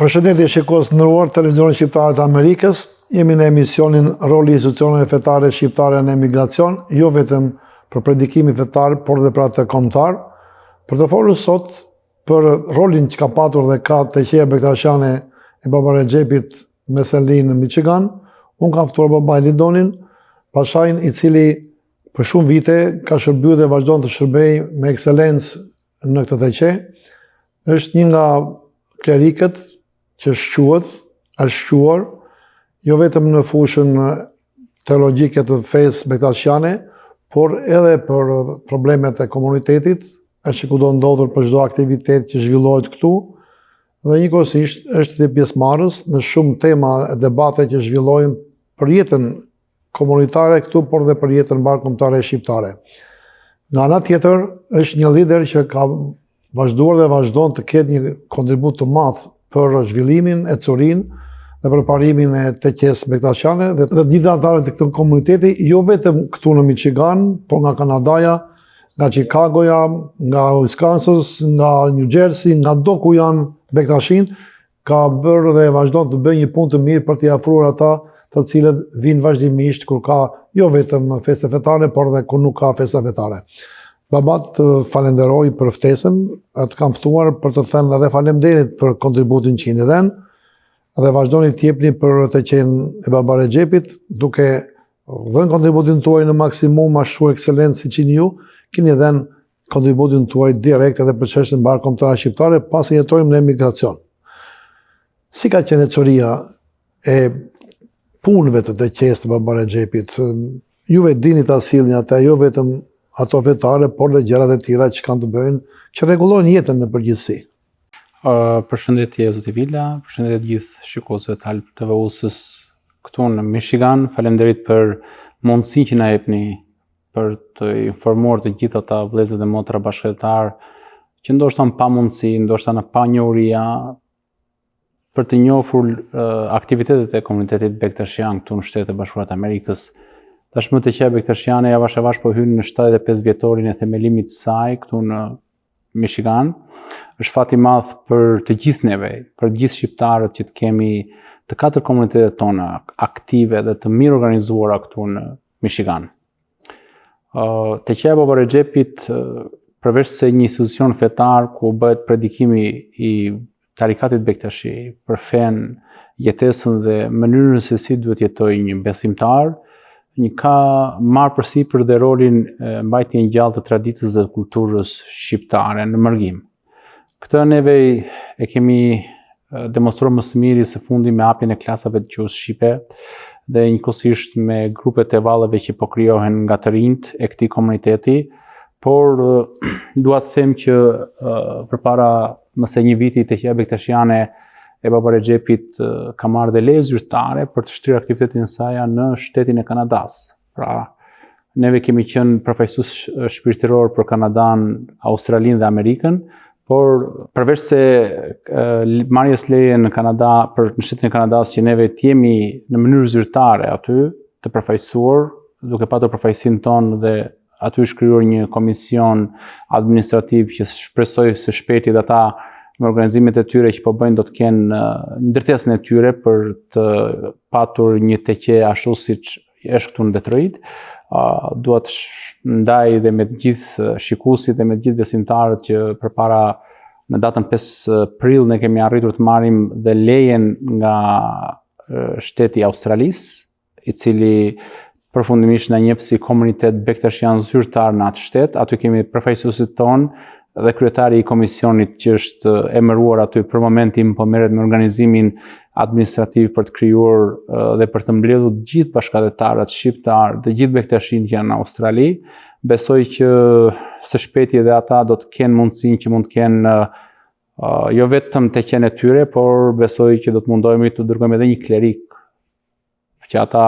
Përshëndetje shikues nderuar televizionin shqiptar të Amerikës. Jemi në emisionin Roli i institucioneve fetare shqiptare në emigracion, jo vetëm për predikimin fetar, por edhe për atë kombëtar. Për të folur sot për rolin që ka patur dhe ka Teqeja Bektashiane e Baba Rexhepit me Selin në Michigan, unë kam ftuar babain Lidonin, pashajin i cili për shumë vite ka shërbyer dhe vazhdon të shërbejë me ekselencë në këtë teqe. Është një nga klerikët që është shquar, jo vetëm në fushën teologjike të fesë bektashiane, por edhe për problemet e komunitetit, është që kudo ndodhur për çdo aktivitet që zhvillohet këtu, dhe njëkohësisht është dhe pjesëmarrës në shumë tema e debate që zhvillojnë për jetën komunitare këtu, por dhe për jetën bashkëkombëtare shqiptare. Nga ana tjetër, është një lider që ka vazhduar dhe vazhdon të ketë një kontribut të madh për zhvillimin e Corinë dhe për parimin e teqes bektashiane dhe të gjithë anëtarët e këtij komuniteti, jo vetëm këtu në Michigan, por nga Kanadaja, nga Chicagoja, nga Wisconsin, nga New Jersey, nga do ku janë bektashin, ka bërë dhe vazhdon të bëjë një punë të mirë për t'i afruar ata të cilët vinë vazhdimisht kur ka jo vetëm festa fetare, por dhe kur nuk ka festa fetare. Babat falenderoj për ftesën, të kam ftuar për të thënë edhe faleminderit për kontributin që keni dhënë dhe vazhdoni të jepni për teqen e Baba Rexhepit, duke dhënë kontributin tuaj në maksimum ashtu ekselencë si që ju, keni dhënë kontributin tuaj direkt edhe për çështën bashkëkombëtare shqiptare pasi jetojmë në emigracion. Si ka qenë çoria e punëve të teqes të Baba Rexhepit? Juve dini ta sillni atë, jo vetëm ato fetare, por dhe gjërat e tjera që kanë të bëjnë, që rregullojnë jetën në përgjithësi. Përshëndetje zoti Vila, përshëndetje të gjithë shikuesve të Alp TV-s këtu në Michigan. Faleminderit për mundësinë që na jepni për të informuar të gjithë ata vëllezër dhe motra bashkëtar që ndoshta pa mundësi, ndoshta në panjohuria, për të njohur aktivitetet e komunitetit bektashian këtu në Shtetet e Bashkuara të Amerikës. Tashmë Teqeja Bektashiane javash po hyn në 75 vjetorin e themelimit të saj këtu në Michigan. Është fat i madh për të gjithë neve, për të gjithë shqiptarët që të kemi të katër komunitetet tona aktive dhe të mirë organizuara këtu në Michigan. Teqeja e Baba Rexhepit, përveç se një institucion fetar ku bëhet predikimi i tarikatit bektashi për fen, jetesën dhe mënyrën se si duhet jetojë një besimtar, ka marrë përsipër dhe rolin mbajtjen gjallë të traditës dhe kulturës shqiptare në mërgim. Këtë neve e kemi demonstruar më së miri së fundi me hapjen e klasave të gjuhës shqipe dhe njëkohësisht me grupet e valleve që po krijohen nga të rinjt e këtij komuniteti, por dua të them që përpara mëse një viti Teqeja Bektashiane e Baba Rexhepit ka marrë dhe leje zyrtare për të shtrirë aktivitetin e saj në shtetin e Kanadas. Pra, neve kemi qenë përfaqësues shpirtëror për Kanadan, Australinë dhe Amerikën, por përveç se marrjes leje në Kanada për në shtetin e Kanadas që neve të jemi në mënyrë zyrtare aty të përfaqësuar, duke patur përfaqësinë tonë dhe aty është krijuar një komision administrativ që shpresoj se shpejti dhe ata me organizimet e tyre që po bëjnë do të kenë ndërtesën e tyre për të patur një teqe ashtu siç është këtu në Detroit. Dua të ndaj dhe me të gjithë shikuesit dhe me të gjithë besimtarët që përpara në datën 5 prill ne kemi arritur të marrim dhe lejen nga shteti i Australisë, i cili përfundimisht na njeh si komunitet bektashian zyrtar në atë shtet. Aty kemi përfaqësuesit tonë dhe kryetari i komisionit që është emëruar aty për momentin po merret me organizimin administrativ për të krijuar dhe për të mbledhur të gjithë bashkëdhetarët shqiptar, të gjithë bektashin që janë në Australi. Besoj që së shpejti edhe ata do të kenë mundësinë që mund të kenë jo vetëm teqen e tyre, por besoj që do të mundohemi të dërgojmë edhe një klerik që ata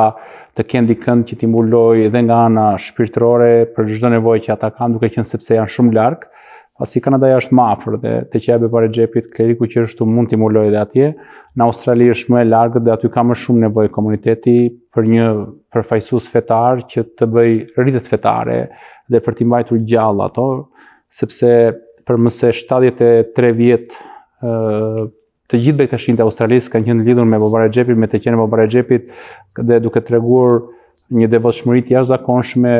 të kenë dikën që t'i mbulojë edhe nga ana shpirtërore për çdo nevojë që ata kanë, duke qenë sepse janë shumë larg. Pasi Kanadaja është më afër dhe Teqeja e Baba Rexhepit, kleriku që është mund t'i mbulojë edhe atje. Në Australi është më e largët dhe aty ka më shumë nevojë komuniteti për një përfaqësues fetar që të bëj rritet fetare dhe për t'i mbajtur gjallë ato, sepse për më se 73 vjet të gjithë bektashinjtë e Australisë kanë qenë lidhur me Baba Rexhepin, me të qenë Baba Rexhepit dhe duke treguar një devotshmëri të jashtëzakonshme,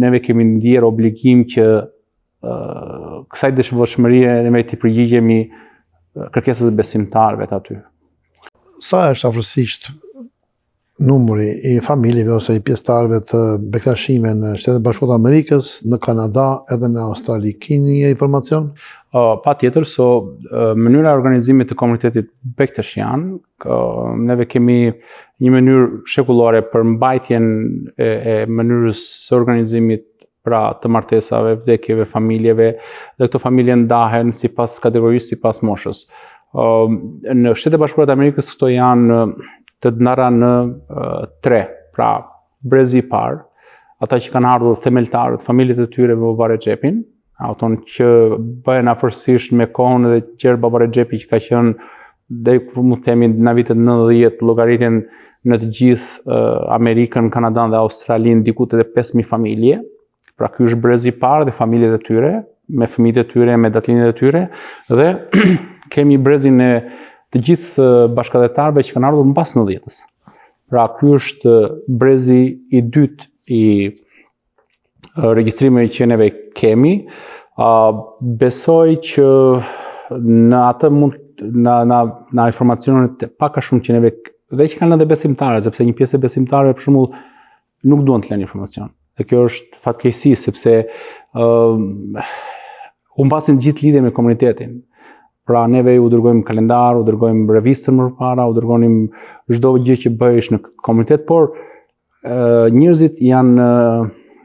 neve kemi ndier obligim që kësaj devotshmërie ne t'i përgjigjemi kërkesës besimtarëve të aty. Sa është afërsisht numri i familjeve ose i pjesëtarëve të bektashinjve në Shtetet Bashkuara të Amerikës, në Kanada edhe në Australi? Keni një informacion? Patjetër, mënyra e organizimit të komunitetit bektashian, neve kemi një mënyrë shekullore për mbajtjen e mënyrës së organizimit pra të martesave, vdekjeve, familjeve, dhe këto familje ndahen sipas kategorisë, sipas moshës. Në Shtetet Bashkuara të Amerikës këto janë të ndara në 3, pra brezi i parë, ata që kanë ardhur themeltarët, familjet e tyre me Baba Rexhepin, ato që bëhen afërsisht me kohën edhe qerë Baba Rexhepi që ka qenë deri mund të themi në vitet 90, llogaritjen në të gjithë Amerikën, Kanadan dhe Australinë diku te 5000 familje. Pra ky është brezi i parë dhe familjet e tyre, me fëmijët e tyre, me datlinjët e tyre, dhe kemi brezin e të gjithë bashkëdhetarëve që kanë ardhur mbas 90-s. Pra ky është brezi i dytë i regjistrimeve që neve kemi. Besoj që në atë në informacionet pak a shumë që neve dhe që kanë edhe besimtarë, sepse një pjesë e besimtarëve për shembull nuk duan të lënë informacion. Dhe kjo është fatkeqësi sepse humbasin gjithë lidhje me komunitetin. Pra neve u dërgojmë kalendar, u dërgojmë revistën më parë, u dërgonim çdo gjë që bëhesh në komunitet, por njerëzit janë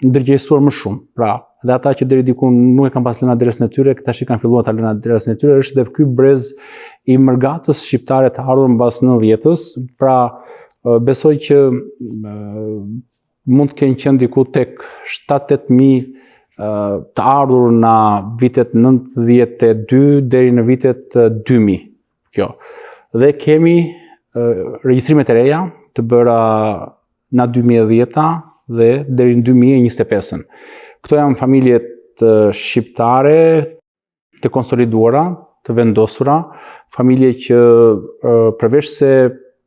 ndërgjegjësuar më shumë. Pra, dhe ata që deri diku nuk e kanë pas lënë adresën e tyre, tash i kanë filluar ta lënë adresën e tyre, është dhe ky brez i mërgatës shqiptare të ardhur mbas 90-s. Pra, besoj që mund të kenë qenë diku tek 7-8.000 të ardhur në vitet 92 deri në vitet 2000. Kjo. Dhe kemi regjistrimet e reja të bëra në 2010 dhe deri në 2025. Këto janë familjet shqiptare të konsoliduara, të vendosura, familje që përveç se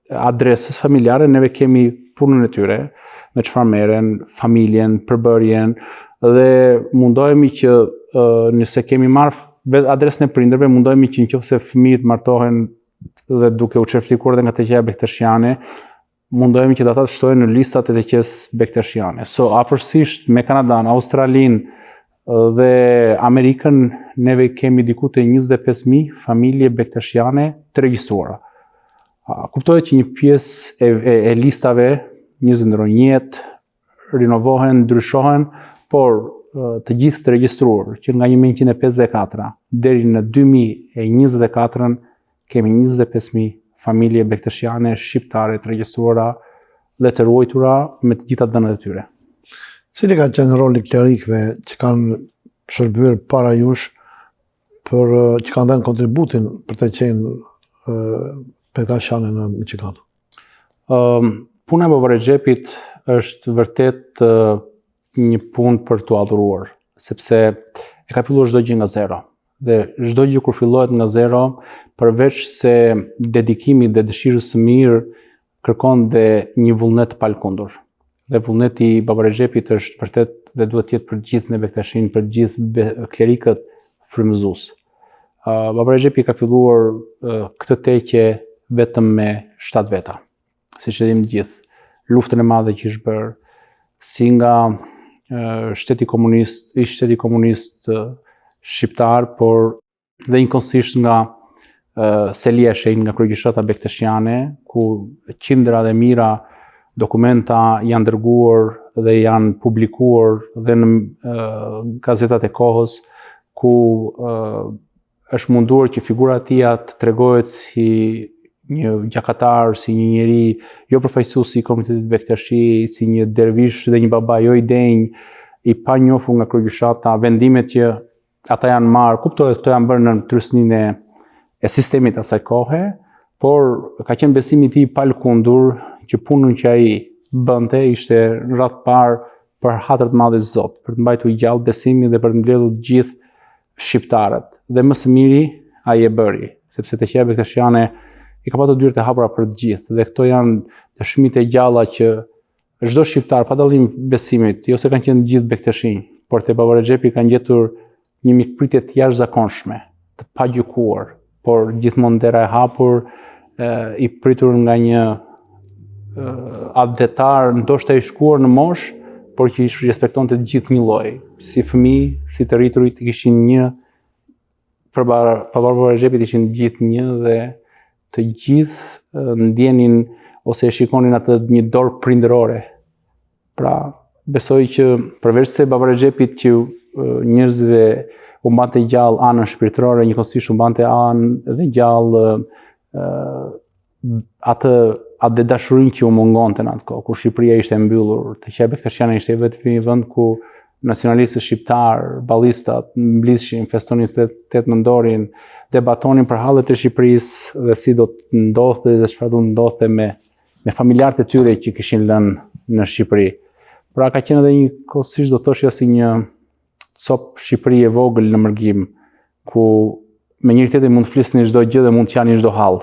adresës familjare, neve kemi punën e tyre, me çfarë merren, familjen, përbërjen, dhe mundohemi që nëse kemi marrë adresën e prindërve, mundohemi që nëse fëmijët martohen dhe duke u certifikuar dhe nga TQA bektashiane, mundohemi që ata të shtohen në listat e TQA-s bektashiane. Afërsisht me Kanadan, Australinë dhe Amerikën, neve kemi diku te 25.000 familje bektashiane të regjistruara. Kuptohet që një pjesë e listave njerëzit ndrojnë jetë, rinovohen, ndryshohen, por të gjithë të regjistruar që nga 1954 deri në 2024 kemi 25.000 familje bektashiane shqiptare të regjistruara dhe të ruajtura me të gjitha dhënat e tyre. Cili ka qenë roli klerikëve që kanë shërbyer para jush që kanë dhënë kontributin për të qenë bektashiane në Michigan? Puna e Baba Rexhepit është vërtet një punë për t'u adhuruar, sepse e ka filluar çdo gjë nga zero. Dhe çdo gjë kur fillohet nga zero, përveç se dedikimit dhe dëshirës së mirë, kërkon dhe një vullnet palkundur. Dhe vullneti i Baba Rexhepit është vërtet dhe duhet të jetë për gjithë ne bektashin, për gjithë klerikët frymëzues. Baba Rexhepi ka filluar këtë teqe vetëm me 7 veta. Siç e dimë të gjithë, luftën e madhe që është bërë, si nga shteti komunist shqiptar, por dhe njëkohësisht nga selia e shenjtë nga kryegjyshtata bektashiane, ku qindra dhe mijëra dokumenta janë dërguar dhe janë publikuar dhe në gazetat e kohës, ku është munduar që figura e tij të tregohet si një gjakatar, si një njeri jo përfaqësues i komunitetit bektashi, si një dervish dhe një baba jo i denj, i panjohur nga kryegjyshtata, vendimet që ata janë marrë, kuptohet këto janë bërë në trysninë e sistemit asaj kohe, por ka qenë besimi i tij palkundur që punën që ai bënte ishte në radhë parë për hatër të madh të Zot, për të mbajtur gjallë besimin dhe për të mbledhur të gjithë shqiptarët. Dhe më së miri ai e bëri, sepse Teqeja Bektashiane i ka patur dyert e hapura për të gjithë, dhe këto janë dëshmitë e gjalla që çdo shqiptar pa dallim besimit, jo se kanë qenë të gjithë bektashinj, por te Baba Rexhepi kanë gjetur një mikpritje të jashtëzakonshme, të pagjykuar, por gjithmonë dera e hapur, i pritur nga një adhetar, ndoshta i shkuar në moshë, por që i respektonte të gjithë një lloj. Si fëmijë, si të rriturit kishin një, për Baba Rexhepit ishin gjithë një dhe të gjithë ndjenin ose e shikonin atë një dorë prindërore. Pra, besoj që përveç se Baba Rexhepit që njerëzve u mbante gjallë anën shpirtërore, njëkohësisht u mbante anë dhe gjallë atë dashurinë që u mungonte në atë kohë, kur Shqipëria ishte e mbyllur. Teqeja Bektashiane ishte vetëm një vend ku nacionalistët shqiptar, ballistat mblishin, festonin 8 nëntorin, debatonin për hallet e Shqipërisë dhe si do të ndodhte dhe çfarë do të ndodhte me familjarët e tyre që kishin lënë në Shqipëri. Pra ka qenë edhe njëkohësisht do thoshja si një copë Shqipëri e vogël në mërgim, ku me njëri tjetrin mund të flisnin çdo gjë dhe mund të qanin çdo hall.